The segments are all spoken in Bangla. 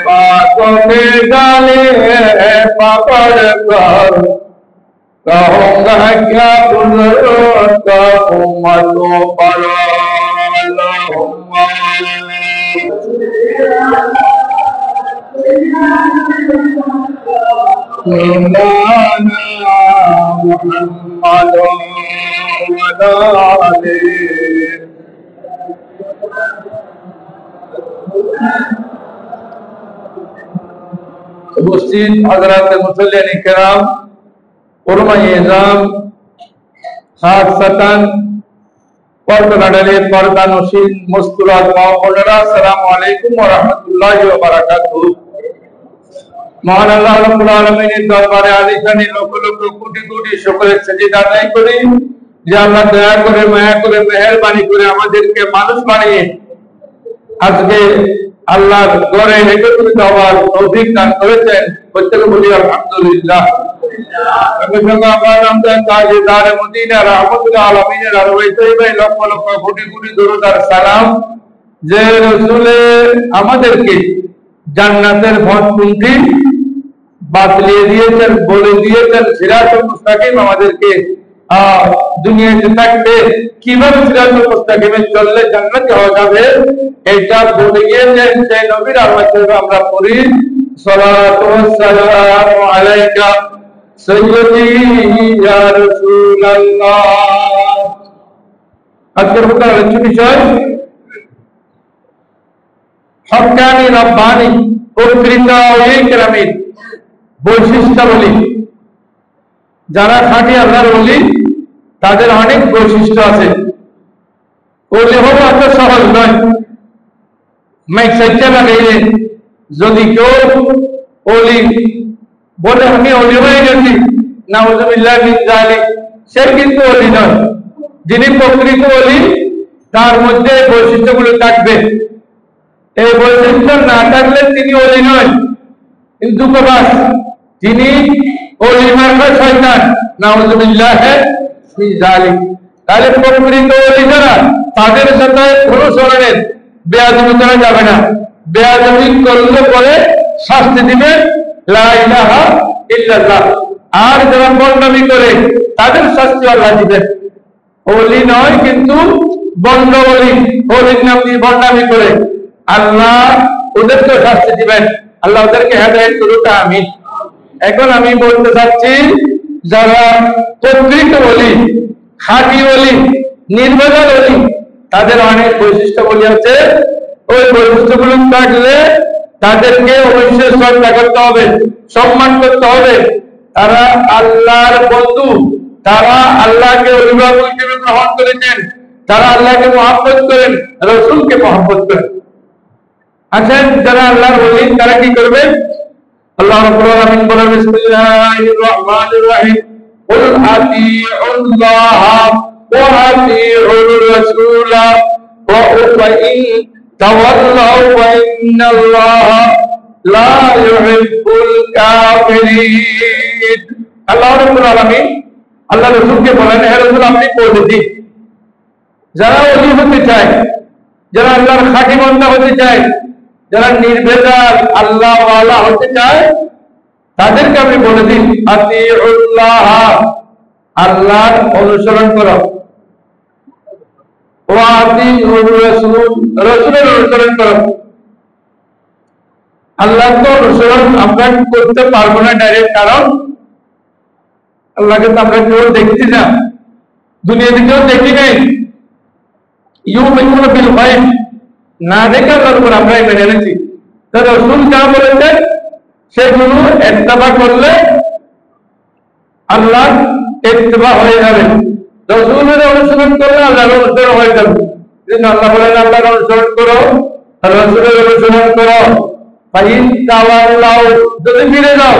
बातों के डाले पकड़ कर कहूँगा क्या बुजुर्ग का उम्मतों पर उपस्थित हजरात मुसल्लिन किराम, उलमाए इज़ाम, खासतन पर्दानशीन पर्दानशीन मुस्कुरात माओलाना, अस्सलामु अलैकुम व रहमतुल्लाहि व बाराकातुहू। महान अल्लाह रब्बुल आलमीনের দরবারে আলিশানি লক্ষ লক্ষ কোটি কোটি শুকরের সিজদা আদায় করি যে আল্লাহ দয়া করে মায়া করে মেহেরবানি করে আমাদেরকে মানুষ বানিয়ে আজকে আল্লাহর ঘরে একত্রিত হওয়ার তৌফিক দান করেছেন। প্রত্যেকে বলি আলহামদুলিল্লাহ। সঙ্গে সঙ্গে আমার রমজান তাজদার মদিনা রহমতুল আলামিনের আরওয়ায়ে তৈয়বায় লক্ষ লক্ষ কোটি কোটি দরুদ আর সালাম যে রাসূলের আমাদেরকে জান্নাতের পথপন্থী বাতলিয়ে দিয়েছেন, বলে দিয়েছেন সিরাতুল মুস্তাকিম আমাদেরকে দুনিয়াতে থাকতে কিভাবে সিরাতুল মুস্তাকিমে চললে জান্নাতে হওয়া যাবে এটা বলে গিয়েছেন সেই নবীর আহমদ আমরা পড়ি সালাতু ওয়াসসালামু আলাইকা সাইয়্যিদি ইয়া রাসূলুল্লাহ। আজকের আলোচ্য বিষয় হক্কানি রব্বানি প্রকৃত ওলি কেরামের বৈশিষ্ট্যাবলী। যারা খাঁটি আল্লাহর ওলি তাদের অনেক বৈশিষ্ট্য আছে। ওলি হওয়া এত সহজ নয়। মাইক সাইডে লাগাইলে যদি কেউ ওলি বলে আমি ওলি হয়ে গেছি, নাউযুবিল্লাহ মিন যালিক, সে কিন্তু ওলি নয়। যিনি প্রকৃত ওলি তার মধ্যে বৈশিষ্ট্যগুলো থাকবে। এই বৈশিষ্ট্য না থাকলে তিনি ওলি নয়, কিন্তু তিনি ওলি মার্কা শয়তান, নাউযুবিল্লাহ মিন যালিক। তাহলে প্রকৃত ওলি যারা তাদের সাথে কোনো ধরনের বেয়াদবি করা যাবে না। বেয়াদবি করলে পরে শাস্তি দিবে লা ইলাহা ইল্লাল্লাহ। আর যারা বন্ডামি করে তাদের শাস্তি আল্লাহ দিবেন। ওলি নয় কিন্তু বন্ড ওলি, ওলির নাম দিয়ে বন্ডামি করে আল্লাহ ওদেরকে শাস্তি দিবেন। আল্লাহ ওদেরকে হেদায়েত করুক, আমিন। এখন আমি বলতে চাচ্ছি যারা প্রকৃত ওলি, খাঁটি ওলি, নির্ভেজাল ওলি তাদের অনেক বৈশিষ্ট্য বলি আছে। ওই বৈশিষ্ট্যগুলো থাকলে তাদেরকে অবশ্যই শ্রদ্ধা করতে হবে, সম্মান করতে হবে। তারা আল্লাহর বন্ধু, তারা আল্লাহকে অভিভাবক হিসেবে গ্রহণ করেছেন, তারা আল্লাহকে মহব্বত করেন, রাসূলকে মহব্বত করেন। আছেন যারা আল্লাহর ওলি তারা কি করবে? আল্লাহ রাব্বুল আলামিন বলেন বিসমিল্লাহির রহমানির রহিম কুল আতিউল্লাহ ওয়া আতিউর রাসূলা ওয়া ইন তাওয়াল্লাউ ওয়া ইন্নাল্লাহা লা ইউহিব্বুল কাফিরিন। আল্লাহ রাব্বুল আলামিন আল্লাহ রাসূলকে বলেন, হে রাসূল আপনি বলে দিন যারা ওলি হতে চায়, যারা আল্লাহর খাঁটি বান্দা হতে চায়, যারা নির্ভেজাল আল্লাহ ওয়ালা হতে চায় তাদেরকে আমি বলে দিন আতিউল্লাহ, আল্লাহর অনুসরণ করো, ওয়া আতিউর রাসূল, রাসূলের অনুসরণ করো। আল্লাহর তো অনুসরণ আমরা করতে পারবো না ডাইরেক্ট, কারণ আল্লাহকে তো আমরা কেউ দেখছি না, দুনিয়াতে কেউ দেখি নাই। ইউমিনুনা বিল গায়ব, না দেখে আল্লাহর উপর আমরা মেনে নিয়েছি। তো রাসূল যা বলেছেন সেগুলো ইত্তেবা করলে আল্লাহ ইত্তেবা হয়ে যাবে। রাসূলের অনুসরণ করলে আল্লাহর অনুসরণ হয়ে যাবে। যেন আল্লাহ বলেন আল্লাহর অনুসরণ করো, রাসূলের অনুসরণ করো। ফাইন তাওয়াল্লাউ, যদি ফিরে যাও,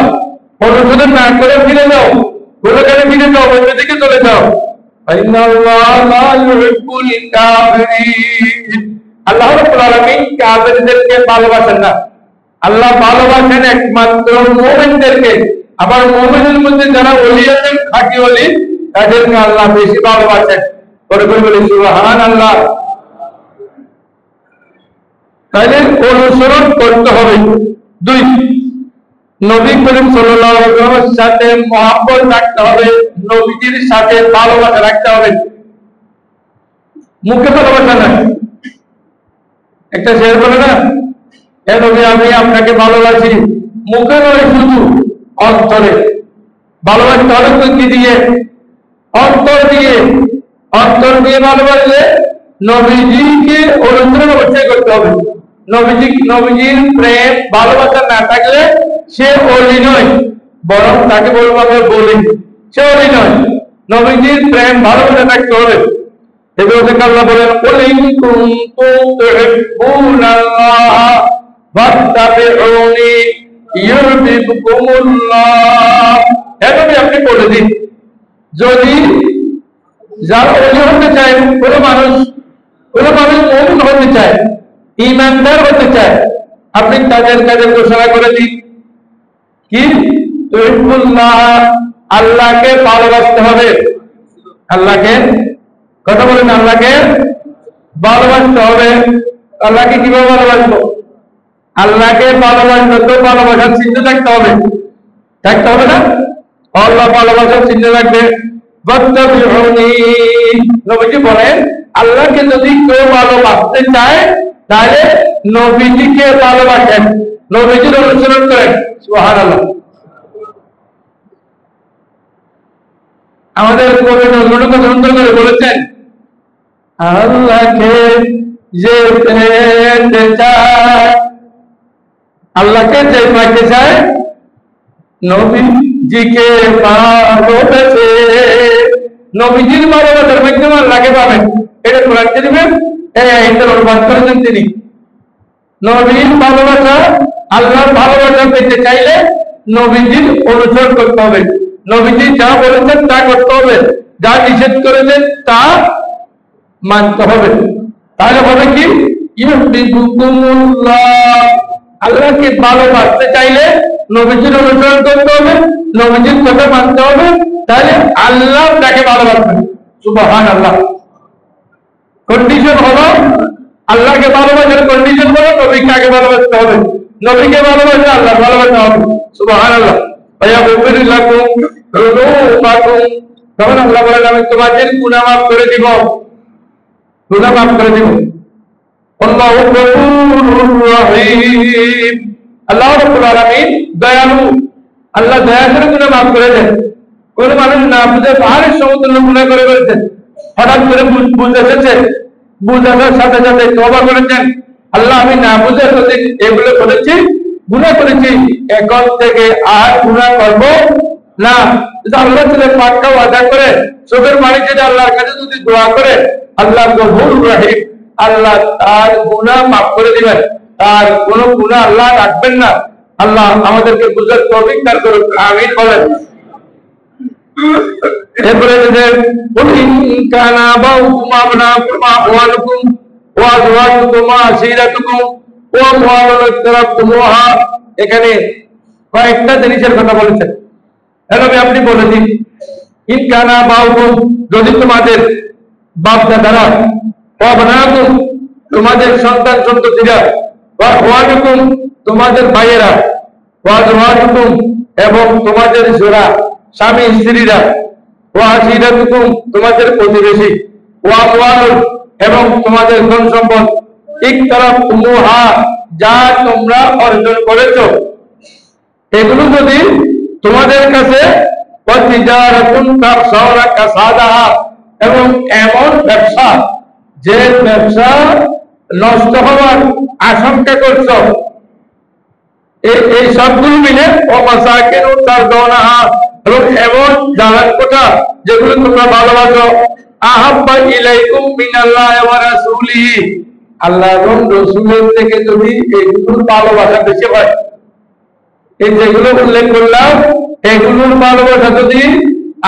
অনুসরণ না করে ফিরে যাও, কোথায় ফিরে যাও, অন্যদিকে চলে যাও, ফাইনাল্লাহ লা ইউহিব্বুল কাফিরিন। আল্লাহ রাব্বুল আলামিন কাফেরদেরকে ভালোবাসেন না। আল্লাহ ভালোবাসেন একমাত্র মুমিনদেরকে। আবার মুমিনের মধ্যে যারা ওলি আছেন, খাঁটি ওলি, তাদেরকে আল্লাহ বেশি ভালোবাসেন। করে বলি সুবহানাল্লাহ। তাহলে অনুসরণ করতে হবে। দুই, নবী করিম সাল্লাল্লাহু আলাইহি ওয়াসাল্লামের সাথে মহব্বত রাখতে হবে, নবীজির সাথে ভালোবাসা রাখতে হবে, মুখে ভালোবাসা না। একটা শের বলে না, হে নবী আমি আপনাকে ভালোবাসি, মুখে নয় শুধু অন্তরে। ভালোবাসতে হবে কি দিয়ে? অন্তর দিয়ে। অন্তর দিয়ে ভালোবাসলে নবীজিকে অনুসরণ অবশ্যই করতে হবে। নবীজির প্রেম ভালোবাসা না থাকলে সে ওলি নয়, বরং তাকে বলবো আমরা বলি, সে ওলি নয়। নবীজির প্রেম ভালোবাসা থাকতে হবে। এভাবে আল্লাহ বলেন, কুল ইন কুনতুম তুহিব্বুনাল্লাহ ফাত্তাবিউনি ইউহিব্বুকুমুল্লাহ। এভাবে আপনি বলে দিন, যদি যারা ওলি হতে চায়, কোন মানুষ মুমিন হতে চায়, ঈমানদার হতে চায়, আপনি তাদের কাছে ঘোষণা করে দিন কি তুহিব্বুল্লাহ, আল্লাহকে ভালোবাসতে হবে। আল্লাহকে, কথা বলেন, আল্লাহকে ভালোবাসতে হবে। আল্লাহকে কিভাবে ভালোবাসবো? আল্লাহকে ভালোবাসবো তো ভালোবাসার চিহ্ন থাকতে হবে, থাকতে হবে না? আল্লাহ ভালোবাসার চিহ্ন রাখবে। নবীজি বলেন, আল্লাহকে যদি কেউ ভালোবাসতে চায় তাহলে নবীজিকে ভালোবাসেন, নবীজির অনুসরণ করেন। সুবহানাল্লাহ। আমাদের কবি নজরুল কত সুন্দর করে বলেছেন, আল্লাহকে যে পেতে চায়, আল্লাহকে যে পাইতে চায়, নবীজিকে ভালোবাসে। নবীজির ভালোবাসার মাধ্যমে আল্লাহকে পাবেন। এটা কোরআন শরীফে এটার অনুবাদ করেছেন তিনি। নবীর ভালোবাসা, আল্লাহর ভালোবাসা পেতে চাইলে নবীজির অনুসরণ করতে হবে। নবীজি যা বলেছেন তা করতে হবে, যা নিষেধ করেছেন তা মানতে হবে। তাহলে হবে কি ইউহিব্বুকুমুল্লাহ, আল্লাহকে ভালোবাসতে চাইলে নবীজির অনুসরণ করতে হবে, নবীজির কথা মানতে হবে, তাহলে আল্লাহ তাকে ভালোবাসবেন। সুবহানাল্লাহ। কন্ডিশন হলো, আল্লাহকে ভালোবাসার কন্ডিশন হলো নবীকে আগে ভালোবাসতে হবে, নবীকে ভালোবাসলে আল্লাহ ভালোবাসতে হবে। সুবহানাল্লাহ। তখন আল্লাহ বলেন, আমি তোমাদের গুনাহ মাফ করে দিব, গুনাহ মাফ করে দিব। আল্লাহু গফুরুর রহিম, আল্লাহ রাব্বুল আলামিন দয়ালু, আল্লাহ দয়া করে গুনাহ মাফ করে দেন। কোন মানুষ না বুঝে পাহাড়ের সমতুল্য গুনাহ করে ফেলেছেন, হঠাৎ করে বুঝ এসেছে, বুঝ আসার সাথে সাথে তওবা করেছেন, আল্লাহ আমি না বুঝে এগুলো করেছি, গুনাহ করেছি, এখন থেকে আর গুনাহ করব না। আল্লাহ ছেলে পাকটাও আদা করে চোখের পানি ছেড়ে আল্লাহর কাছে যদি দোয়া করে, আল্লাহ গফুরুর রহিম, আল্লাহ তার গুনাহ মাফ করে দিবেন, তার কোনো গুনাহ আল্লাহ রাখবেন না। আল্লাহ আমাদেরকে বুঝার তৌফিক দান করুন, আমিন বলেন। এরপরে কানা বাউকুম আবনাকুম ওয়ালুকুম ওয়া আজওয়াজুকুম ওয়া আসীরাতুকুম ওয়া আমওয়ালুন ইকতারাফতুমুহা, এখানে কয়েকটা জিনিসের কথা বলেছেন। এভাবে আপনি বলে দিন, ইন কানা বাউকুম, যদি তোমাদের বাপ দাদারা, ওয়া আবনাকুম, তোমাদের সন্তান সন্ততিরা, ওয়া আখওয়ানুকুম, তোমাদের ভাইয়েরা, ওয়া আজওয়াজুকুম, এবং তোমাদের জোড়া স্বামী স্ত্রীরা, ওয়া আসীরাতুকুম, তোমাদের প্রতিবেশী, ওয়া আমওয়ালুন, এবং তোমাদের ধন সম্পদ, ইকতারাফতুমুহা, যা তোমরা অর্জন করেছো, এগুলো যদি তোমাদের কাছে, ওয়া তিজারাতুন তাখশাউনা কাসাদাহা, এবং এমন ব্যবসা যে ব্যবসা নষ্ট হওয়ার আশঙ্কা করছো, এই সবগুলো মিলে ওয়ামাসাকিনু তারদাউনাহা, এবং এমন দালান কোঠা যেগুলো তোমরা ভালোবাসো, আহাব্বা ইলাইকুম মিনাল্লাহি ওয়া রাসূলিহি, আল্লাহ এবং রাসূলের থেকে যদি এগুলোর ভালোবাসা বেশি হয়, এই যেগুলো উল্লেখ করলাম এগুলোর ভালোবাসা যদি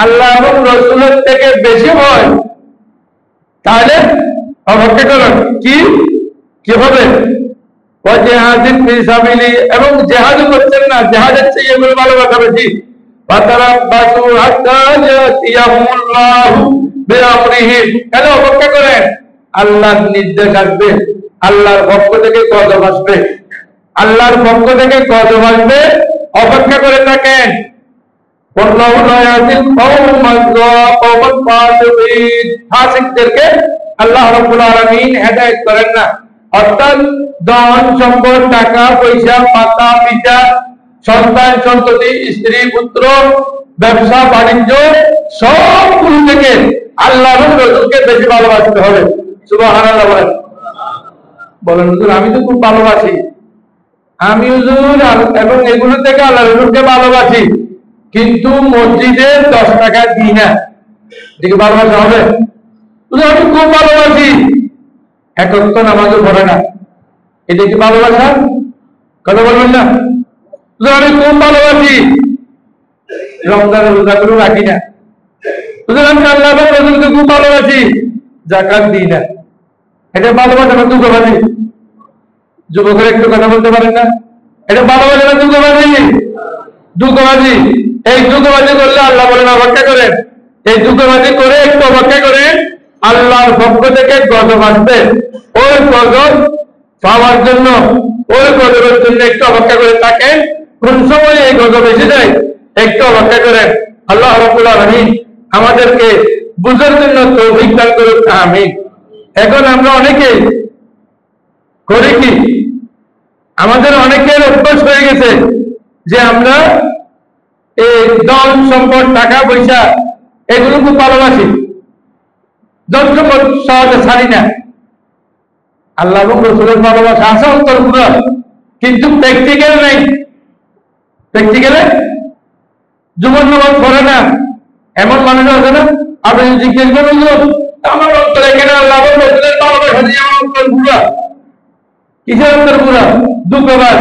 আল্লাহ এবং রাসূলের থেকে বেশি হয়, তাহলে অপেক্ষা করুন, কি হবে? ওয়াজিহাদিন ফি সাবিলি, এবং জিহাদ করছেন না, জিহাদের চেয়ে এগুলো ভালোবাসা বেশি। ফাতারাব্বাসু হাত্তা ইয়াতিয়াহুল্লাহু বিআমরিহি, তাহলে অপেক্ষা করেন, আল্লাহর নির্দেশ আসবে, আল্লাহর পক্ষ থেকে গজব আসবে। আল্লাহর পক্ষ থেকে গজব আসবে, অপেক্ষা করে থাকেন। ফাসিকদেরকে আল্লাহ রাব্বুল আলামিন হেদায়েত করেন না। অর্থাৎ ধন সম্পদ, টাকা পয়সা, মাতা পিতা, সন্তান সন্ততি, স্ত্রী পুত্র, ব্যবসা বাণিজ্য সবগুলো থেকে আল্লাহ এবং রাসূলকে বেশি ভালোবাসতে হবে। সুবহানাল্লাহ বলেন। বলেন হুজুর আমি তো খুব ভালোবাসি, আমি হুজুর এবং এগুলো থেকে আল্লাহ রাসূলকে ভালোবাসি, কিন্তু মসজিদে 10 টাকা দিই না, এটাকে ভালোবাসা হবে? আমি খুব ভালোবাসি, একত্র নামাজও পড়ে না, এটা কি ভালোবাসা? কথা বলবেন না? আমি খুব ভালোবাসি, রমজানের রোজাগুলো রাখি না। আমি আল্লাহ এবং রাসূলকে খুব ভালোবাসি, যাকাত দিই না, এটা ভালোবাসা না দুঃখবাদী? যুবকের একটু কথা বলতে পারেন না? এটা ভালোবাসা না দুঃখবাদী? দুঃখবাদী। এই দুঃখবাদী করলে আল্লাহ বলেন অপেক্ষা করেন, এই দুঃখবাদী করে একটু অপেক্ষা করেন, আল্লাহর পক্ষ থেকে গজব আসবে। ওই গজব পাওয়ার জন্য, ওই গজবের জন্য একটু অপেক্ষা করে থাকেন। কোন সময় এই গজব এসে যায় একটু অপেক্ষা করেন। আল্লাহ রাব্বুল আলামিন আমাদেরকে বুঝার জন্য তৌফিক দান করুন, আমিন। এখন আমরা অনেকে করি কি, আমাদের অনেকের অভ্যাস হয়ে গেছে যে আমরা এই ধন সম্পদ, টাকা পয়সা এগুলো খুব ভালোবাসি, ধৈর্য সহজে ছাড়ি না। আল্লাহ এবং রাসূলের ভালোবাসা আছে অন্তর পুরো, কিন্তু প্র্যাকটিক্যাল নেই। প্র্যাকটিক্যালে জীবন নামাজ পড়ে না এমন মানুষ আছে না? আপনি জিজ্ঞেস করুন আমার অন্তর এখানে আল্লাহ এবং রাসূলের ভালোবাসা দিয়ে আমার অন্তর পুরো। কিসের অন্তর পুরো? দুঃখবাজ।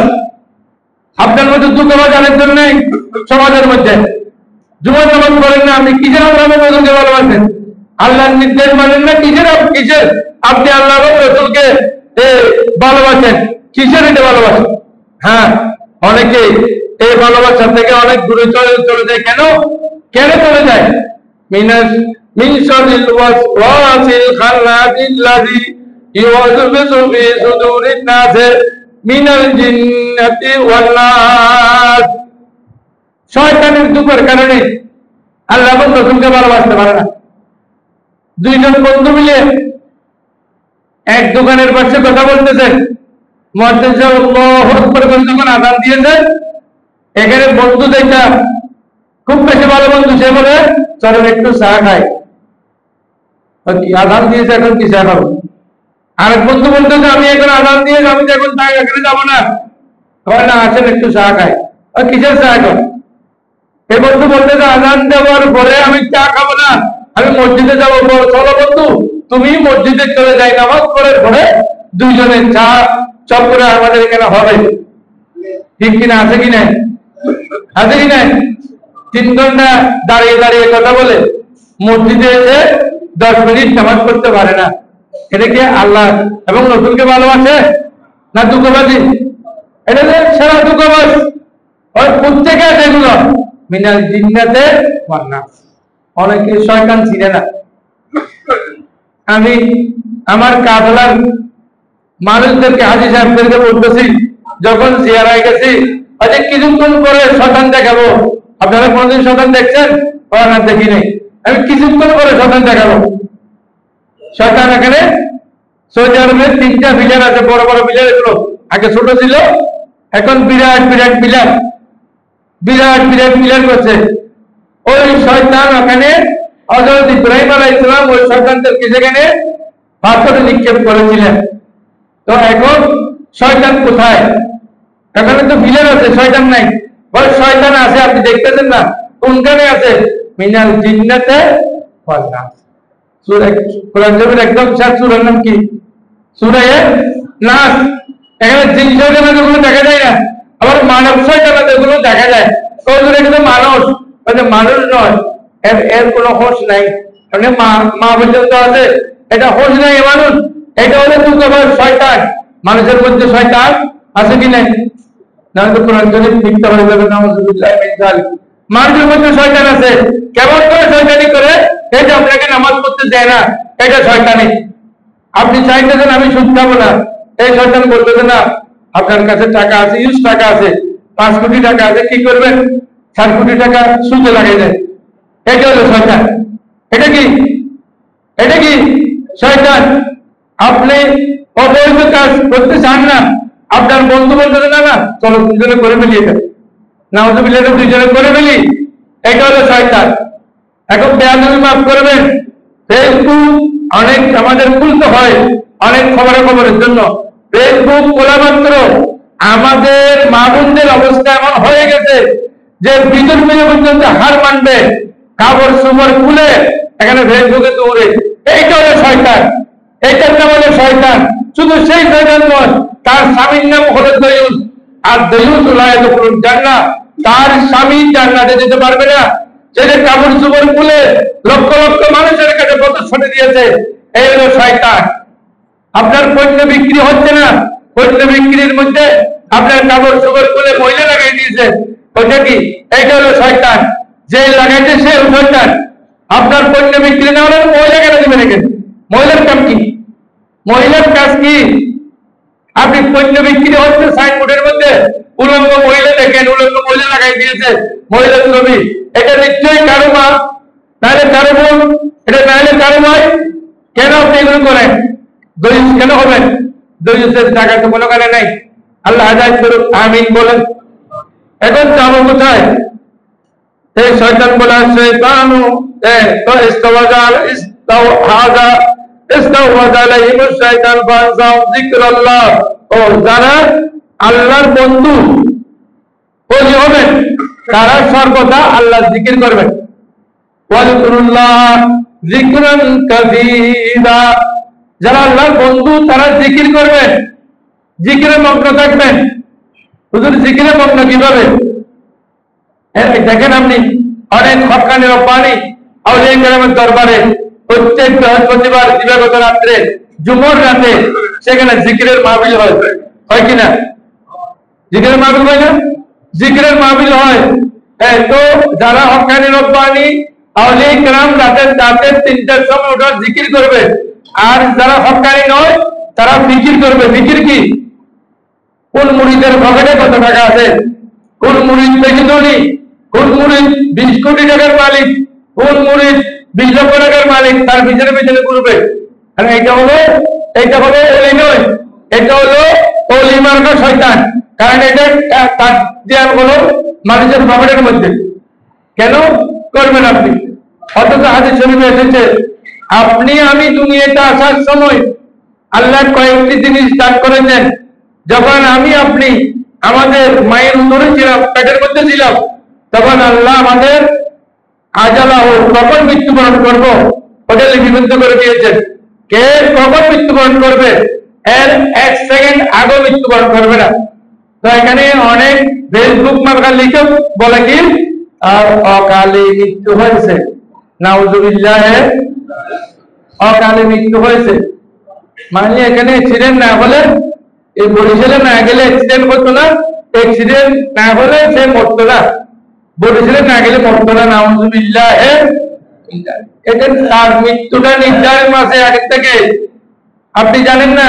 আপনার মধ্যে দুঃখবাজ আরেকজন নেই সমাজের মধ্যে। জীবন নামাজ পড়েন না, আপনি কিসের আল্লাহ এবং রাসূলকে ভালোবাসেন? আল্লাহর নির্দেশ মানেন না, কিসের আপনি আল্লাহ এবং রাসূলকে ভালোবাসেন? কিসের এটা ভালোবাসেন? হ্যাঁ, অনেকে এই ভালোবাসা থেকে অনেক দূরে চলে যায়। কেন চলে যায়? মিন শারিল ওয়াসওয়াসিল খান্নাসিল্লাযী ইউওয়াসবিসু ফি সুদুরিন নাস মিনাল জিন্নাতি ওয়ান নাস। শয়তানের দুঃখের কারণে আল্লাহ এবং রাসূলকে ভালোবাসতে পারে না। দুইজন বন্ধু মিলে এক দোকানের পাশে কথা বলতেছেন, মুয়াজ্জিন সাহেব আল্লাহু আকবার বলে যখন আযান দিয়েছে, এখানে বন্ধু যেটা খুব বেশি ভালো বন্ধু, সে বলে চলেন একটু চা খাই। আযান দিয়েছে, এখন কি চা খাবো? আরেক বন্ধু বলতেছে আমি এখন আযান দিয়েছি, আমি তো এখন এখানে যাবো না। কয় না, আসেন একটু চা খাই। কিসের চা খাও? এই বন্ধু বলতেছে আযান দেওয়ার পরে আমি চা খাবো না, আমি মসজিদে যাবো। চলো বন্ধু, তুমি মসজিদে চলে যাই, নামাজ পড়ার পরে দুইজনে চা চপ করে আমাদের এখানে হবে। ঠিক কিনা? আছে কি নাই? আছে কি নাই? 3 ঘন্টা দাঁড়িয়ে দাঁড়িয়ে কথা বলে মসজিদে এসে 10 মিনিট নামাজ পড়তে পারে না। এটা কি আল্লাহ এবং রাসূলকে ভালোবাসে না দুঃখবাদী? এটা সারা দুঃখবাজ। ওই প্রত্যেকে আছে এগুলো মিনাল জিন্নাতে ওয়ান নাস। অনেকে শয়তান ছিনে না। আমি আমার কাফেলার মানুষদেরকে, হাজী সাহেবদেরকে বলতেছি, যখন জিয়ারায় গেছি, কিছুক্ষণ পরে শয়তান দেখাবো। আপনারা কোনদিন শয়তান দেখছেন? না, দেখি নাই। আমি কিছুক্ষণ পরে শয়তান দেখাবো। শয়তান এখানে সৌদি আরবের 3টা পিলার আছে, বড় বড় পিলার। এগুলো আগে ছোট ছিল, এখন বিরাট বিরাট পিলার, বিরাট বিরাট পিলার করছে। ওই শয়তান ওখানে হযরত ইব্রাহিম আলাইহিস সালাম ওই শয়তানদেরকে সেখানে পাথরে নিক্ষেপ করেছিলেন। তো এখন শয়তান কোথায়? এখানে তো পিলার আছে, শয়তান নাই। ওই শয়তান আছে, আপনি দেখতেছেন না? কোনখানে আছে? মিনাল জিন্নাতে ওয়ান নাস। সূরা কোরআন শরীফের একদম শেষ সূরার নাম কি? সূরা নাস। এখানে জিন শয়তানগুলো দেখা যায় না, আবার মানব শয়তানগুলো দেখা যায়। ওগুলো কিন্তু মানুষ, মানে মানুষ নয়, এর কোনো হোশ নাই। মানে মা পর্যন্ত আছে, এটা হোশ নাই মানুষ। এটা হলো দুঃখবাজ শয়তান। মানুষের মধ্যে শয়তান আছে কি নাই? না তো কোরআন শরীফ মিথ্যা হয়ে যাবে। নাউযুবিল্লাহি মিন যালিক। মানুষের মধ্যে শয়তান আছে। কেমন করে শয়তানি করে? এই যে আপনাকে নামাজ পড়তে দেয় না, এটা শয়তানি। আপনি চাইতেছেন আমি সুদ খাবো না, এই শয়তান বলতেছে না আপনার কাছে টাকা আছে, ইউজ টাকা আছে, 5 কোটি টাকা আছে, কি করবেন? 4 কোটি টাকা সুদে লাগাই দেন। এটা হলো শয়তান। এটা কি? এটা কি? শয়তান। আপনি অবৈধ কাজ করতে চান না, আপনার বন্ধু বলতে না না চলো দুজনে করে ফেলি, এটা নাউজুবিল্লাহ দুজনে করে ফেলি, এটা হলো শয়তান। এখন বেয়াদবি মাফ করবেন, ফেসবুক অনেক আমাদের খুলতে হয় অনেক খবরের জন্য। ফেসবুক খোলা মাত্র আমাদের মা বোনদের অবস্থা এমন হয়ে গেছে যে ভিতর মেয়ে পর্যন্ত হার মানবে, কাপড় সুমর খুলে এখানে ফেসবুকে দৌড়ে। এইটা হলো শয়তান, এইটার নাম হলো শয়তান। শুধু সেই শয়তান নয়, তার স্বামীর নাম হলো দয়ুস। আর দয়ুস জান্নাত, তার স্বামী জান্নাতে যেতে পারবে না। যে কাপড় চুপড় খুলে লক্ষ লক্ষ মানুষের কাছে প্রদর্শনী দিয়েছে, এই হলো শয়তান। আপনার পণ্য বিক্রি হচ্ছে না, পণ্য বিক্রির মধ্যে আপনার কাপড় চুপড় খুলে মহিলা লাগাই দিয়েছে, ওইটা কি? এইটা হলো শয়তান। যে লাগাইছে সে শয়তান। আপনার পণ্য বিক্রি না হলে মহিলা কেন দিবেন? এখানে মহিলার কাজ কি? মহিলার কাজ কি? আপনি পণ্য বিক্রি হচ্ছে সাইনবোর্ডের মধ্যে উলঙ্গ মহিলা দেখেন, উলঙ্গ মহিলা লাগাই দিয়েছে, মহিলার ছবি। এটা নিশ্চয়ই কারো মা, নাহলে কারো বোন, এটা নাহলে কারো ভাই। কেন আপনি এগুলো করেন? দয়ুস কেন হবেন? দয়ুসের জায়গা তো কোনো কারণে নাই। আল্লাহ হাদায়াত করুক, আমিন বলেন। এখন যাবো কোথায়? এই শয়তান বলা, শয়তানু তো ইস্তাওয়াজাল ইস্তাওহাজা ইস্তাওয়াজা আলাইহিমুশ শাইতান ফানসাউ যিকরাল্লাহ। ও যারা আল্লাহর বন্ধু ওলি হবেন, তারা সর্বদা আল্লাহর জিকির করবেন। ওয়াজকুরুল্লাহ যিকরান কাসীরা। যারা আল্লাহর বন্ধু তারা জিকির করবেন, জিকিরে মগ্ন থাকবেন। হুজুর জিকিরে মগ্ন কিভাবে? দেখেন আপনি অনেক হক্কানি রব্বানি আউলিয়া কেরামের দরবারে প্রত্যেক বৃহস্পতিবার দিবাগত রাত্রে জুমার রাতে সেখানে জিকিরের মাহফিল হয়, হয় কিনা? জিকিরের মাহফিল হয় না? জিকিরের মাহফিল হয়। তো যারা হক্কানি রব্বানি আউলিয়া কেরাম রাতে 3টার সময় ওটা জিকির করবে, আর যারা হক্কানি নয় তারা ফিকির করবে। ফিকির কি? কোন মুরিদের পকেটে কত টাকা আছে, কোন মুরিদ বেশি ধনী, কোন মুরিদ 20 কোটি টাকার মালিক, কোন মুরিদ 20 লক্ষ টাকার মালিক, তার পিছনে পিছনে ঘুরবে। আর এটা হলো ওলি নয়, এটা হলো ওলি মার্কা শয়তান। কারণ এটা তার দেওয়া হলো মানুষের পকেটের মধ্যে। কেন করবেন আপনি? অথচ হাদিস শরীফে এসেছে, আপনি আমি দুনিয়াতে আসার সময় আল্লাহ কয়েকটি জিনিস দান করেছেন। যখন আমি আপনি আমাদের মায়ের উদরে ছিলাম, পেটের মধ্যে ছিলাম, তখন আল্লাহ আমাদের আজালা হোক কখন মৃত্যুবরণ করবো ওটা লিপিবদ্ধ করে দিয়েছেন। কে কখন মৃত্যুবরণ করবে এর 1 সেকেন্ড আগে মৃত্যুবরণ করবে না। তো এখানে অনেক ফেসবুক মার্কা লিখে বলে কি আর অকালে মৃত্যু হয়েছে, নাউজুবিল্লাহ, অকালে মৃত্যু হয়েছে। মানে এখানে অ্যাক্সিডেন্ট না হলে, এই বরিশালে না গেলে অ্যাক্সিডেন্ট করতো না, অ্যাক্সিডেন্ট না হলে সে মরতো না, বরিশালে না গেলে মরতো না, নাউজুবিল্লাহ। এটা তার মৃত্যুটা নির্ধারণ মাসে আগে থেকে। আপনি জানেন না,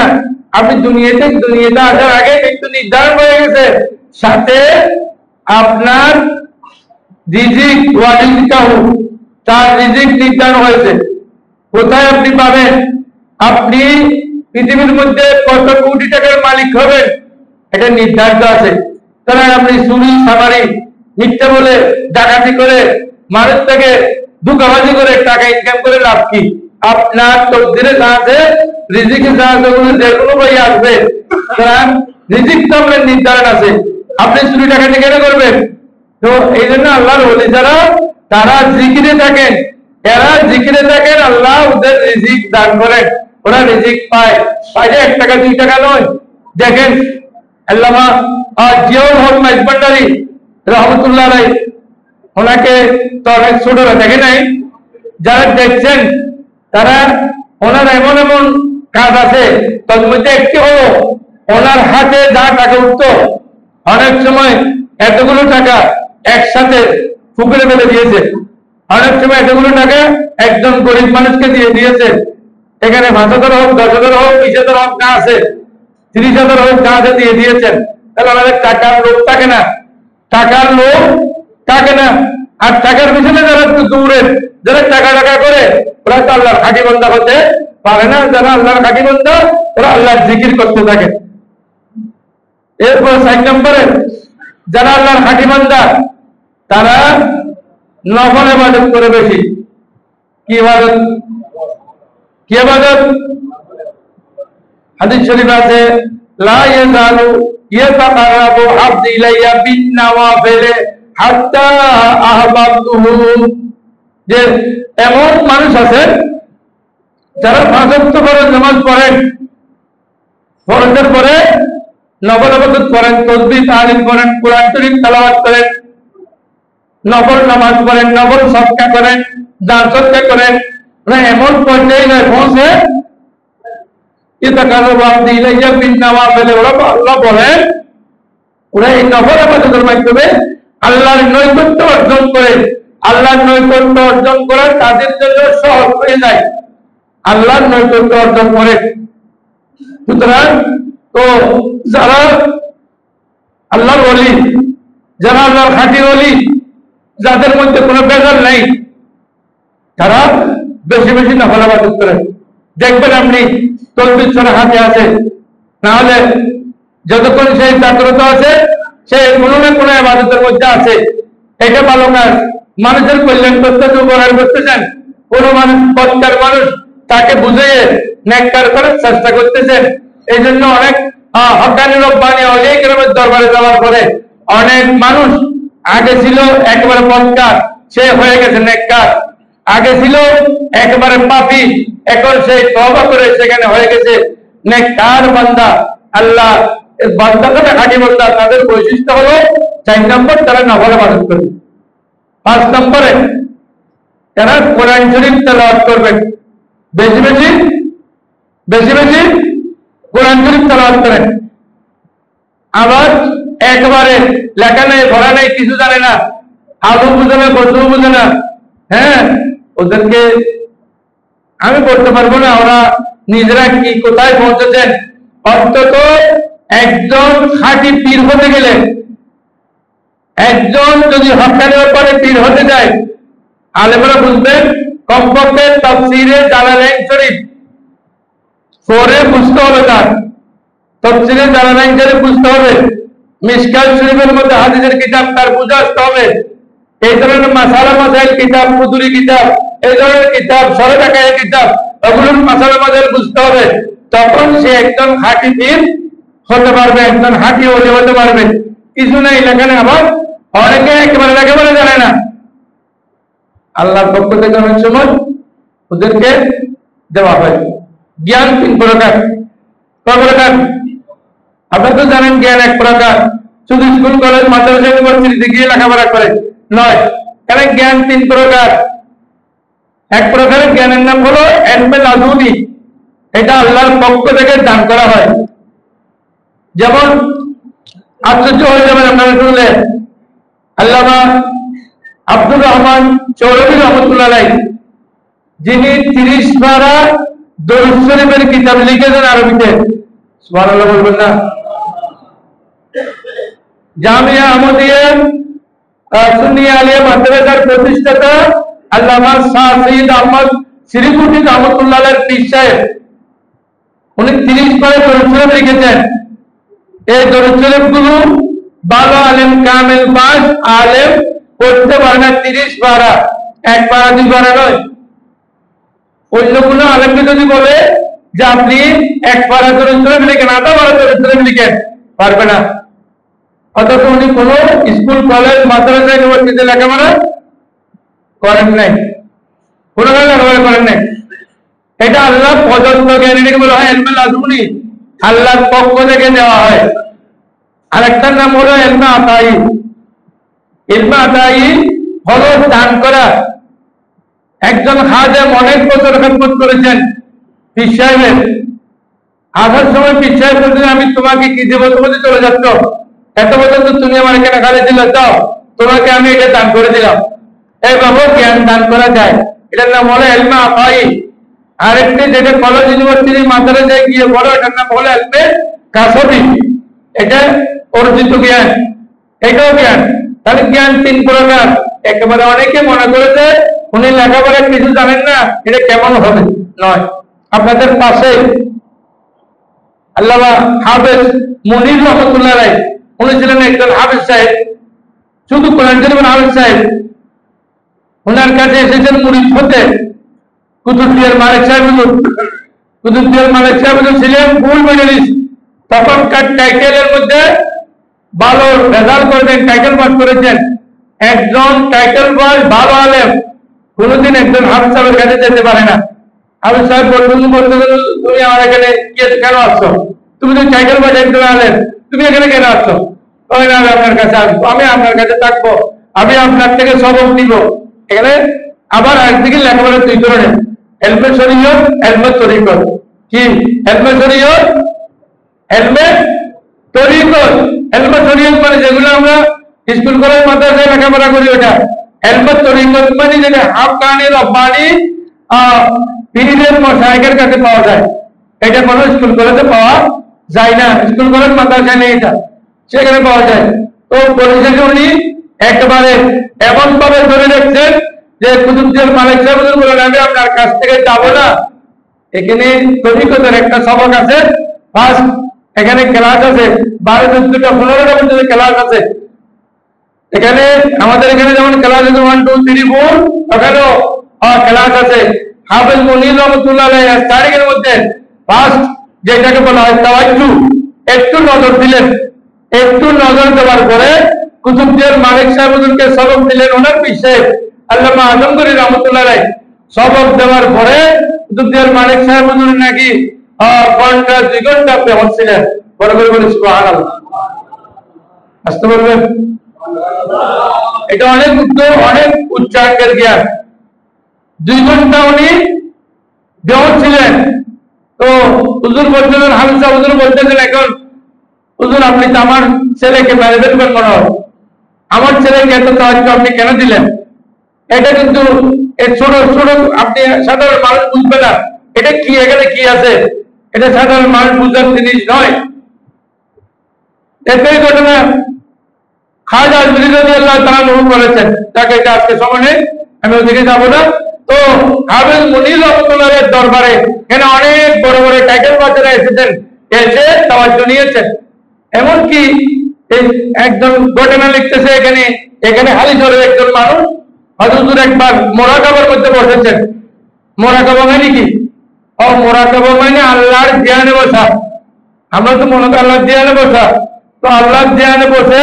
আপনি দুনিয়াতে আসার আগে মৃত্যু নির্ধারণ হয়ে গেছে। সাথে আপনার রিজিক ওয়ারিজকাহু, তার রিজিক নির্ধারণ হয়েছে। কোথায় আপনি পাবেন? আপনি পৃথিবীর মধ্যে কত কোটি টাকার মালিক হবেন এটা নির্ধারিত আছে। কারণ আপনি চুরি সামারি মিথ্যা বলে ডাকাতি করে মানুষ থেকে ধোঁকাবাজি করে টাকা ইনকাম করে লাভ কি? আপনার তকদিরে সাহায্যে রিজিকের সাহায্যে যে কোনো বই আসবে, কারণ রিজিক তো আপনার নির্ধারণ আছে। আপনি চুরি ডাকাতি কেন করবেন? তো এই জন্য আল্লাহর ওলি যারা তারা জিকিরে থাকেন, এরা জিকিরে থাকেন, আল্লাহ ওদের রিজিক দান করেন, ওরা রিজিক পায়। 1 টাকা 2 টাকা নয়। দেখেন আল্লামা জিয়াউল হক মাইজভান্ডারী রহমতুল্লাহ আলাইহি, ওনাকে তো অনেক ছোটরা দেখে নাই, যারা দেখছেন তারা ওনার এমন এমন কাজ আছে, তার মধ্যে একটি হলো ওনার হাতে যা টাকা উঠতো অনেক সময় এতগুলো টাকা একসাথে পুকুরে ফেলে দিয়েছে, অনেক সময় এতগুলো টাকা একজন গরিব মানুষকে দিয়ে দিয়েছে। এখানে 5,000 হোক 10,000 হোক 20,000 হোক না আছে, 30,000 হোক জাহাজে দিয়ে দিয়েছেন, তাহলে আমাদের টাকার লোভ থাকে না, টাকার লোভ থাকে না। আর টাকার পিছনে যারা একটু দৌড়েন, যারা টাকা টাকা করে, ওরা তো আল্লাহর খাঁটি বান্দা হতে পারে না। যারা আল্লাহর খাঁটি বান্দা, ওরা আল্লাহর জিকির করতে থাকে। এরপর 4 নম্বরে, যারা আল্লাহর খাঁটি বান্দা তারা নফল ইবাদত করে বেশি। কি ইবাদত? কি ইবাদত? হাদিস শরীফ আছে, লা ইয়াজালু ইয়াতাকাররাবু আবদি ইলাইয়া বিন-নওয়াফিল হাত্তা আহবাবতুহু। যে এমন মানুষ আছে যারা 5 ওয়াক্ত ফরজ নামাজ পড়েন, ফরজের পরে নফল ইবাদত করেন, তাসবিহ তাহলিল করেন, কোরআন শরীফ তেলাওয়াত করেন, নফল নামাজ পড়েন, নফল সাদকা করেন, দান সদকা করেন, না এমন পর্যায়ে নয় পৌঁছে ইয়াতাকাররাবু আবদি ইলাইয়া বিন-নওয়াফিল। আল্লাহ বলেন ওরা এই নফল ইবাদতের মাধ্যমে আল্লাহর নৈকট্য অর্জন করে। আল্লাহর নৈকট্য অর্জন করা তাদের জন্য সহজ হয়ে যায়, আল্লাহর নৈকট্য অর্জন করে। সুতরাং তো যারা আল্লাহর ওলি, যারা আল্লাহর খাঁটি ওলি, যাদের মধ্যে কোনো বেজাল নেই, তারা বেশি বেশি নফল ইবাদত করে। দেখবেন আপনি তসবিহ ছাড়া হাতে আছে, না হলে যতক্ষণ সেই জাগ্রত আছে সে কোনো না কোনো ইবাদতের মধ্যে আছে। এটা ভালো কাজ। মানুষের কল্যাণ করতেছেন, উপকার করতেছেন, কোন মানুষ বদকার মানুষ তাকে বুঝিয়ে নেককার করার চেষ্টা করতেছেন। এই জন্য অনেক হক্কানি রব্বানি ওলিয়া কেরামের দরবারে যাওয়ার পরে অনেক মানুষ আগে ছিল একেবারে বদকার, সে হয়ে গেছে নেককার। আগে ছিল একেবারে পাপী, এখন সেই তওবা করে সেখানে হয়ে গেছে নেককার বান্দা। আল্লাহ বান্দাদের খাঁটি বান্দা, তাদের বৈশিষ্ট্য হলো 4 নম্বর, তারা নফল ইবাদত করবে। 5 নম্বরে তারা কোরআন শরীফ তেলাওয়াত করবেন, বেশি বেশি কোরআন শরীফ তেলাওয়াত করেন। আবার একবারে লেখা নেই, পড়া নেই, কিছু জানে না, আলু বুঝে না, বস্তু বুঝে না, হ্যাঁ ওদেরকে আমি বলতে পারবো না ওরা নিজেরা কি কোথায় পৌঁছেছেন। অন্তত একজন খাঁটি পীর হতে গেলে, একজন যদি হক্কানি ব্যাপারে পীর হতে যায়, আলেমরা বুঝবেন কমপক্ষে তাফসীরে জালালাইন শরীফ পড়ে বুঝতে হবে। তার তাফসীরে জালালাইন শরীফ বুঝতে হবে, মিশকাত শরীফের মধ্যে হাদিসের কিতাব তার বুঝে আসতে হবে। এই ধরনের মাসালা মাসাইল কিতাব, ফুতুরি কিতাব, এই ধরনের কিতাব, সরকারি কিতাব, ওগুলোর মাসালা মাসাইল বুঝতে হবে। তখন সে একজন খাঁটি পীর হতে পারবে, একজন খাঁটি ওলি হতে পারবে। কিছু নেই লেখানে। আবার অনেকে একেবারে লেখাপড়া জানে না, আল্লাহর পক্ষ থেকে অনেক সময় ওদেরকে দেওয়া হয় জ্ঞান 3 প্রকার। আপনারা তো জানেন জ্ঞান 1 প্রকার, শুধু স্কুল কলেজ মাদ্রাসা ইউনিভার্সিটিতে গিয়ে লেখাপড়া করে নয়। কারণ জ্ঞান 3 প্রকার। 1 প্রকারের জ্ঞানের নাম হলো ইলমে লাদুনি, এটা আল্লাহর পক্ষ থেকে দান করা হয়। যেমন আশ্চর্য হয়ে যাবেন আপনারা শুনলে, আল্লামা আব্দুর রহমান চৌধুরী রহমতুল্লাহ আলাইহি, যিনি 30 পারা দরুদ শরীফের কিতাব লিখেছেন আরবিতে, সুবহানাল্লাহ বলবেন না? জামিয়া আহমদিয়া সুন্নিয়া আলিয়া মাদ্রাসার প্রতিষ্ঠাতা আল্লামা শাহ সৈয়দ আহমদ শ্রীকুটি রহমতুল্লাহ আলাইহির পীর সাহেব, উনি 30 পারা দরুদ শরীফ লিখেছেন। এই দরুদ শরীফগুলো ভালো আলেম, কামেল পাস আলেম পড়তে পারে না। 30 পারা, 1 পারা 2 পারা নয়। অন্য কোনো আলেমকে যদি বলে যে আপনি 1 পারা দরুদ শরীফ লিখেন, 8 পারা দরুদ শরীফ লিখেন, পারবে না। অথচ উনি কোনো স্কুল কলেজ মাদ্রাসা ইউনিভার্সিটিতে লেখাপড়া করেন নাই, কোনো লেখাপড়া করেন নাই। এটা আল্লাহ প্রদত্ত জ্ঞান, এটাকে বলা হয় ইলমে লাদুনি, আল্লাহর পক্ষ থেকে দেওয়া হয়। আরেকটার নাম হলো ইলমে আতাই। ইলমে আতাই হলো দান করা। একজন খাদেম অনেক বছর খেদমত করেছেন পীর সাহেবের, আসার সময় পীর সাহেব বলছেন আমি তোমাকে কি দেবো, তুমি চলে যাচ্ছ, এত বছর তো তুমি আমার এখানে খালি দিল, দাও তোমাকে আমি এটা দান করে দিলাম। এইভাবে জ্ঞান দান করা যায়, এটার নাম হলো ইলমে আতাই। আরেকটি যেটা কলেজ ইউনিভার্সিটি মাদ্রাসায় গিয়ে বড়, এটার নাম হলো ইলমে কাসবি, এটা অর্জিত জ্ঞান, এটাও জ্ঞান। তাহলে জ্ঞান তিন প্রকার। একেবারে অনেকে মনে করে যে উনি লেখাপড়া কিছু জানেন না, এটা কেমন হবে? নয়। আপনাদের পাশে আল্লামা হাফেজ মুনির রহমতুল্লাহ রায়, উনি ছিলেন একজন হাফেজ সাহেব, শুধু কোরআন শরীফের হাফেজ সাহেব। ওনার কাছে এসেছেন মুরিদ হতে কুতুবদিয়ার মালিক সাহেব হুজুর। কুতুবদিয়ার মালিক সাহেব হুজুর ছিলেন ফুল মেডেলিস্ট। তখনকার টাইটেলের মধ্যে ভালো রেজাল্ট করেছেন, টাইটেল পাস করেছেন। একজন টাইটেল পাস ভালো আলেম কোনোদিন একজন হাফেজ সাহেবের কাছে যেতে পারে না। হাফেজ সাহেব বলতে তুমি আমার এখানে কেন আসছো? তুমি তো টাইটেল পাস একজন আলেম, তুমি এখানে কেন আসছো? আমি আপনার কাছে আসবো, আমি আপনার কাছে থাকবো, আমি আপনার থেকে সবক নিব। এখানে আবার একদিকে লেখাপড়া দুই ধরনের, এলমে শরীয়ত, এলমে তরিকত। কি এলমে শরীয়ত, এলমে তরিকত? এলমে শরীয়ত মানে যেগুলো আমরা স্কুল কলেজ মাদ্রাসায় লেখাপড়া করি ওটা। এলমে তরিকত মানে যেটা হাক্কানি রব্বানি পীরের মশায়েখের কাছে পাওয়া যায়। এটা কোনো স্কুল কলেজে পাওয়া যায় না, স্কুল কলেজ মাদ্রাসায় নেই, এটা সেখানে পাওয়া যায়। তো পরিশেষে উনি একেবারে এমন ভাবে ধরে রেখেছেন যে কুতুবদিয়ার মালিক সাহেব বলেন, আমি আপনার কাছ থেকে যাবো না। এখানে তরিকতের একটা সবক আছে, ফার্স্ট এখানে ক্লাস আছে 12-14টা 15টা পর্যন্ত ক্লাস আছে। এখানে আমাদের এখানে যেমন ক্লাস আছে 1 2 3 4, ওখানেও ক্লাস আছে। হাফেজ মুনির রহমতুল্লাহ আলাইহি তারিখের মধ্যে ফার্স্ট যেটাকে বলা হয় তাওয়াজ্জু, একটু নজর দিলেন। একটু নজর দেওয়ার পরে কুতুবদিয়ার মালিক সাহেবকে সবক দিলেন। ওনার পিছে আল্লামা আজমগরী রহমতুল্লাহ আলাইহি সবক দেওয়ার পরে কুতুবদিয়ার মালিক সাহেব নাকি ঘন্টা 2 ঘন্টা পেহন ছিলেন। বড় করে বলে সুবহানাল্লাহ, আসতে বলবেন। এটা অনেক উচ্চাঙ্গের জ্ঞান। 2 ঘন্টা উনি পেহন ছিলেন। তো হুজুর বলতেছেন, হামজা হুজুর বলতেছেন, এখন হুজুর আপনি তো আমার ছেলেকে মেরে ফেলবেন মনে হয়, আমার ছেলেকে এত তাওয়াজ্জু আপনি কেন দিলেন? এটা কিন্তু ছোট ছোট আপনি সাধারণ মানুষ বুঝবে না, এটা কি, এখানে কি আছে, এটা সাধারণ মানুষ বুঝার জিনিস নয়। একই ঘটনা খাজা আজমিরী রাদিয়াল্লাহু তাআলা নূর করেছেন, তাকে এটা আজকে সময় নেই, আমি ওদিকে যাবো না। তো হাফেজ মুনির রহমতুল্লাহের দরবারে এখানে অনেক বড় বড় টাইটেল বাজারে এসেছেন, এসে তাওয়াজ্জু নিয়েছেন। এমনকি একজন ঘটনা লিখতেছে, এখানে হালিশহরের একজন মানুষ হযরত একবার মোরাকাবার মধ্যে বসেছেন। মোরাকাবা মানে কি? মোরাকাবা মানে আল্লাহর ধ্যানে বসা। আমরা তো মনে করি আল্লাহর ধ্যানে বসা। তো আল্লাহর ধ্যানে বসে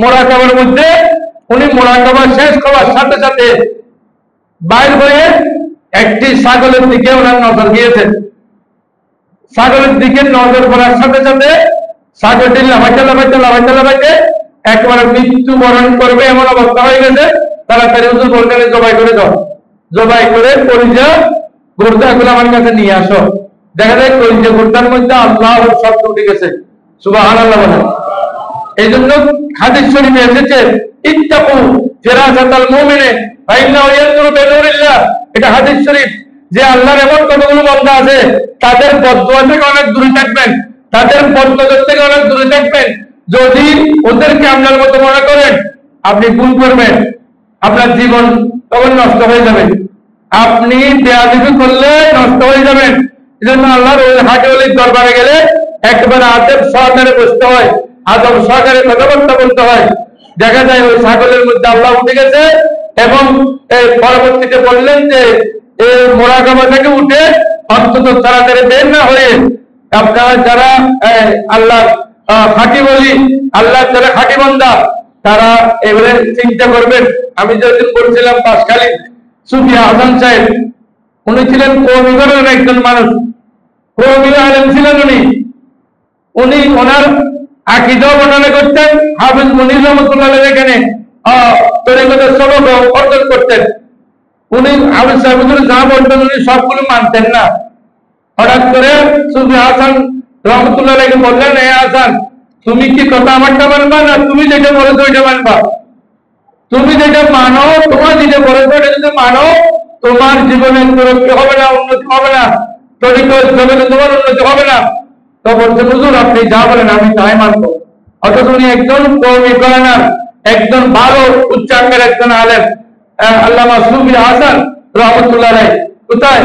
মোরাকাবার মধ্যে উনি মোরাকাবা শেষ করার সাথে সাথে বাইর হয়ে একটি ছাগলের দিকে ওনার নজর গিয়েছে। ছাগলের দিকে নজর করার সাথে সাথে ছাগলটি লাফাইতে একবারে মৃত্যুবরণ করবে এমন অবস্থা হয়ে গেছে। তাড়াতাড়ি হুজুর বললেন, জবাই করে দাও, জবাই করে কলিজা গুর্দাগুলো আমার কাছে নিয়ে আসো। দেখা যায় কলিজা গুর্দার মধ্যে আল্লাহর শব্দ উঠে গেছে, সুবহানাল্লাহ বলেন। এই জন্য হাদিস শরীফে এসেছে, ইত্তাকু ফিরাসাতাল মুমিনে ফাইন্নাহু ইয়ানজুরু বিনুরিল্লাহ। এটা হাদিস শরীফ, যে আল্লাহর এমন কতগুলো বান্দা আছে তাদের বদদুয়া থেকে অনেক দূরে থাকবেন, তাদের বদনজর থেকে অনেক দূরে থাকবেন। যদি ওদেরকে আপনার মতো মনে করেন, আপনি ভুল করবেন, আপনার জীবন তখন নষ্ট হয়ে যাবে। আপনি বেয়াদবি করলে নষ্ট হয়ে যাবেন। এজন্য আল্লাহর ওই হাটে ওলির দরবারে গেলে একবারে আদব সহকারে বসতে হয়, আদব সহকারে কথাবার্তা বলতে হয়। দেখা যায় ওই ছাগলের মধ্যে আল্লাহ উঠে গেছে এবং পরবর্তীতে বললেন যে এই মোরাকাবা থেকে উঠে অন্তত তাড়াতাড়ি বের না হয়ে আপনারা যারা আল্লাহ খাঁটি বলি, আল্লাহ যারা খাঁটি বান্দা, তারা এবারে চিন্তা করবেন। আমি যেদিন বলছিলাম পাশখালী সুফি হাসান সাহেব, উনি ছিলেন কওমিগরের একজন মানুষ, কওমি আলেম ছিলেন উনি ওনার আকীদা বর্ণনা করতেন। হাফেজ মুনির রহমতুল্লাহ এখানে তরিকতের সবক অর্জন করতেন। উনি হাফেজ সাহেব যা বলতেন উনি সবগুলো মানতেন না। হঠাৎ করে সুফি হাসান রহমতুল্লাহকে বললেন, এ হাসান, তুমি কি কথা আমারটা মানবা না তুমি যেটা বলেছো ওইটা মানবা? তুমি যেটা মানো, তোমার যেটা বলেছো এটা যদি মানো, তোমার জীবনে তরক্কি হবে না, উন্নতি হবে না, তরিকত জগতে তোমার উন্নতি হবে না। তো বলছে হুজুর আপনি যা বলেন আমি তাই মানবো। অথচ উনি একজন কওমি গয়নার একজন ভালো উচ্চাঙ্গের একজন আলেম, আল্লামা সুফি হাসান রহমতুল্লাহ আলাইহি। কোথায়?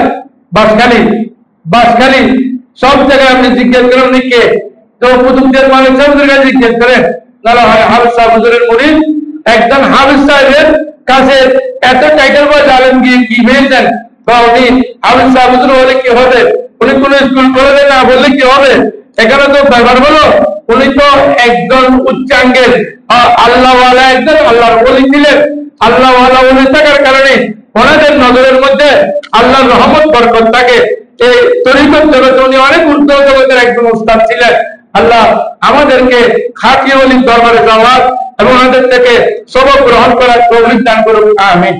বাঁশখালী সব জায়গায় আপনি জিজ্ঞেস করেন উনি কে, তো পুতুকদের মানে সবদের কাছে জিজ্ঞেস করেন, নাহলে হয় হাফিজ সাহেব হুজুরের মুরিদ। একজন হাফিজ সাহেবের কাছে এত টাইটেল বা আলেম গিয়ে কি পেয়েছেন, বা উনি হাফিজ সাহেব হুজুর বলে কি হবে, উনি কোন স্কুল কলেজে না বললে কি হবে? এখানে তো ব্যাপার হলো উনি তো একজন উচ্চাঙ্গের আল্লাহওয়ালা, একজন আল্লাহর ওলি ছিলেন। আল্লাহওয়ালা ওলি থাকার কারণে ওনাদের নজরের মধ্যে আল্লাহর রহমত বরকত থাকে। এই তরিকত জগতে উনি অনেক ঊর্ধ্ব জগতের একজন উস্তাদ ছিলেন। আল্লাহ আমাদেরকে খাঁটি ওলির দরবারে যাওয়ার এবং ওনাদের থেকে সবক গ্রহণ করার তৌফিক দান করুন, আমিন।